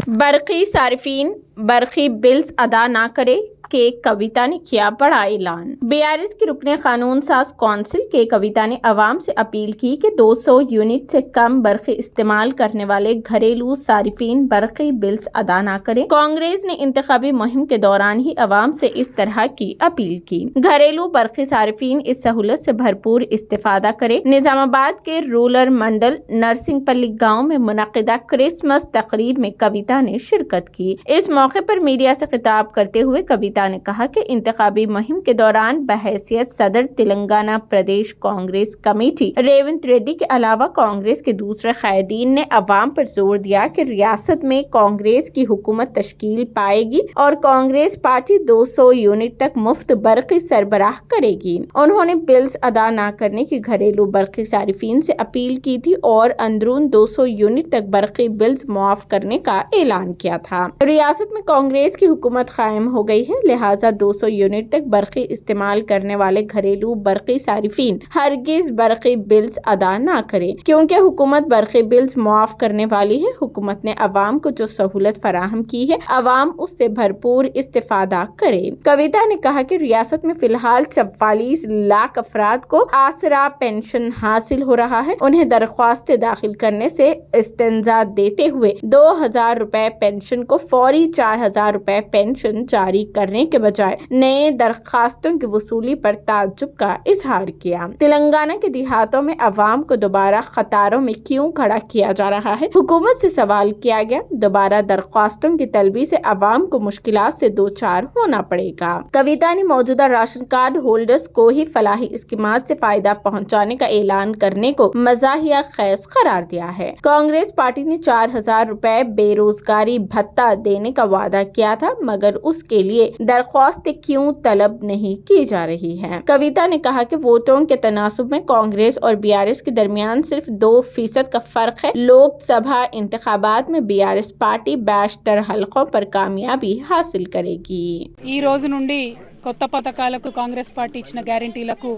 बरकी सारिफीन बरकी bills अदा ना करे के कविता ने किया बड़ा ऐलान। बीआरएस की रुकने कानून साज कौंसिल के कविता ने अवाम से अपील की कि 200 यूनिट से कम बरक़ी इस्तेमाल करने वाले घरेलू सारिफीन बरक़ी बिल्स अदा न करें। कांग्रेस ने इंतखाबी मुहिम के दौरान ही अवाम से इस तरह की अपील की। घरेलू बरक़ी सारिफीन इस सहूलत से भरपूर इस्तेफादा करें। निजामाबाद के रूरल मंडल नरसिंहपल्ली गाँव में मुनक़िदा क्रिसमस तकरीब में कविता ने शिरकत की। इस मौके पर मीडिया से खिताब करते हुए कविता ने कहा कि इंतखाबी मुहिम के दौरान बहैसियत सदर तेलंगाना प्रदेश कांग्रेस कमेटी रेवंत रेड्डी के अलावा कांग्रेस के दूसरे कायदीन ने अवाम पर जोर दिया कि रियासत में कांग्रेस की हुकूमत तश्कील पाएगी और कांग्रेस पार्टी 200 यूनिट तक मुफ्त बरक़ी सरबराह करेगी। उन्होंने बिल्स अदा न करने की घरेलू बरक़ी सारिफीन से अपील की थी और अंदरून 200 यूनिट तक बरक़ी बिल्स मुआफ करने का ऐलान किया था। रियासत में कांग्रेस की हुकूमत कायम हो गई है, लिहाजा 200 यूनिट तक बरक़ी इस्तेमाल करने वाले घरेलू बरक़ी सारिफीन हरगिज बरक़ी बिल्स अदा ना करें, क्योंकि हुकूमत बरक़ी बिल्स मुआफ करने वाली है। हुकूमत ने अवाम को जो सहूलत फराहम की है, अवाम उससे भरपूर इस्तेफादा करे। कविता ने कहा कि रियासत में फिलहाल 44 लाख अफराद को आसरा पेंशन हासिल हो रहा है। उन्हें दरख्वास्तें दाखिल करने से इस्तिंजा देते हुए 2000 रुपए पेंशन को फौरी 4000 रुपए पेंशन जारी करने के बजाय नए दरखास्तों की वसूली पर ताज्जुब का इजहार किया। तेलंगाना के देहातों में अवाम को दोबारा कतारों में क्यों खड़ा किया जा रहा है? हुकूमत से सवाल किया गया। दोबारा दरख्वास्तों की तलबी से अवाम को मुश्किलात से दो चार होना पड़ेगा। कविता ने मौजूदा राशन कार्ड होल्डर्स को ही फलाही स्कीमात से फायदा पहुँचाने का ऐलान करने को मज़ाहिया खैज करार दिया है। कांग्रेस पार्टी ने 4000 रुपए बेरोजगारी भत्ता देने का वादा किया था, मगर उसके लिए दरख्वास्त क्यों तलब नहीं की जा रही है? कविता ने कहा कि वोटों के तनासुब में कांग्रेस और बीआरएस के दरमियान सिर्फ 2% का फर्क है। लोकसभा इंतखाबात में बीआरएस पार्टी 62 हलकों पर कामयाबी हासिल करेगी। ఈ రోజు నుండి కొత్త పథకాలకు కాంగ్రెస్ పార్టీ ఇచ్చిన గ్యారెంటీలకు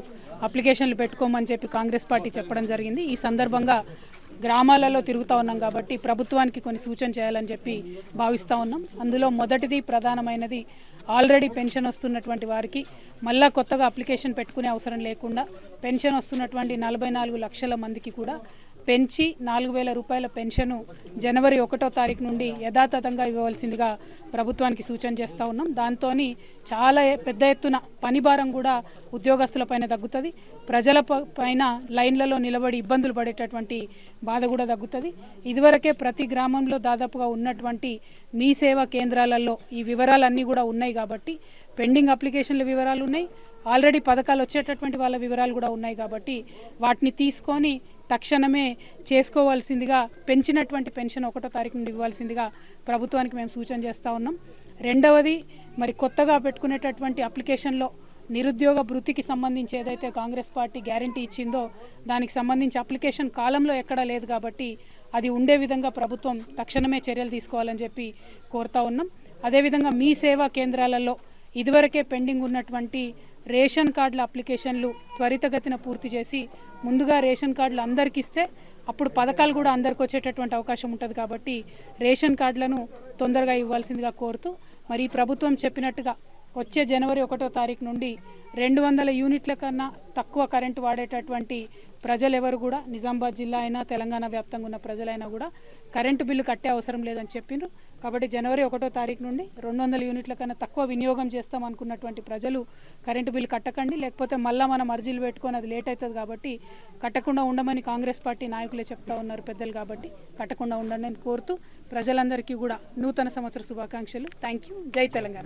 అప్లికేషన్లు పెట్టుకోమని చెప్పి కాంగ్రెస్ పార్టీ చెప్పడం జరిగింది। ఈ సందర్భంగా గ్రామాలలో తిరుగుతూ ఉన్నాం కాబట్టి ప్రభుత్వానికి కొన్ని సూచన చేయాలని చెప్పి భావిస్తూ ఉన్నాం। అందులో మొదటిది ప్రధానమైనది ఆల్రెడీ పెన్షన్ వస్తున్నటువంటి వారికి మళ్ళా కొత్తగా అప్లికేషన్ పెట్టుకునే అవసరం లేకుండా పెన్షన్ వస్తున్నటువంటి 44 లక్షల మందికి కూడా పెంచి 4000 రూపాయల పెన్షన్ జనవరి 1వ తారీఖు నుండి యథాతథంగా ఇవ్వవలసిందిగా ప్రభుత్వానికి సూచన చేస్తూ ఉన్నాం। దాంతో చాలా పెద్ద ఎత్తున పని భారం కూడా ఉద్యోగస్తులపైన తగ్గుతుంది, ప్రజల పైన లైన్లలో నిలబడి ఇబ్బందులు పడేటటువంటి బాధ కూడా తగ్గుతుంది। ఇదివరకే ప్రతి గ్రామంలో దాదాపుగా ఉన్నటువంటి మీ సేవా కేంద్రాలలో ఈ వివరాలన్నీ కూడా ఉన్నాయి కాబట్టి పెండింగ్ అప్లికేషన్ల వివరాలు ఉన్నాయి, ఆల్రెడీ పథకాలు వచ్చేటటువంటి వాళ్ళ వివరాలు కూడా ఉన్నాయి కాబట్టి వాటిని తీసుకొని తక్షణమే చేసుకోవాల్సిందిగా పెంచినటువంటి పెన్షన్ 1వ తారీఖు నుండి ఇవ్వాల్సిందిగా ప్రభుత్వానికి మేము సూచన చేస్తూ ఉన్నాం। రెండవది మరి కొత్తగా పెట్టుకునేటటువంటి అప్లికేషన్లో నిరుద్యోగ భృతికి సంబంధించి ఏదైతే కాంగ్రెస్ పార్టీ గ్యారెంటీ ఇచ్చిందో దానికి సంబంధించి అప్లికేషన్ కాలంలో ఎక్కడా లేదు కాబట్టి అది ఉండే విధంగా ప్రభుత్వం తక్షణమే చర్యలు తీసుకోవాలని చెప్పి కోరుతా ఉన్నాం। అదేవిధంగా మీ సేవా కేంద్రాలలో ఇదివరకే పెండింగ్ ఉన్నటువంటి రేషన్ కార్డుల అప్లికేషన్లు త్వరితగతిన పూర్తి చేసి ముందుగా రేషన్ కార్డులు అందరికి ఇస్తే అప్పుడు పథకాలు కూడా అందరికి వచ్చేటటువంటి అవకాశం ఉంటుంది కాబట్టి రేషన్ కార్డులను తొందరగా ఇవ్వాల్సిందిగా కోరుతూ మరి ప్రభుత్వం చెప్పినట్టుగా వచ్చే జనవరి 1వ తారీఖు నుండి 200 యూనిట్ల కన్నా తక్కువ కరెంటు వాడేటటువంటి ప్రజలు ఎవరు కూడా నిజామాబాద్ జిల్లా అయినా తెలంగాణ వ్యాప్తంగా ఉన్న ప్రజలైనా కూడా కరెంటు బిల్లు కట్టే అవసరం లేదని చెప్పిండ్రు కాబట్టి జనవరి 1వ తారీఖు నుండి 200 యూనిట్ల కన్నా తక్కువ వినియోగం చేస్తాం అనుకున్నటువంటి ప్రజలు కరెంటు బిల్లు కట్టకండి, లేకపోతే మళ్ళీ మనం అర్జీలు పెట్టుకొని అది లేట్ అవుతుంది కాబట్టి కట్టకుండా ఉండమని కాంగ్రెస్ పార్టీ నాయకులే చెప్తా ఉన్నారు పెద్దలు కాబట్టి కట్టకుండా ఉండండి అని కోరుతూ ప్రజలందరికీ కూడా నూతన సంవత్సర శుభాకాంక్షలు। Thank you. జై తెలంగాణ।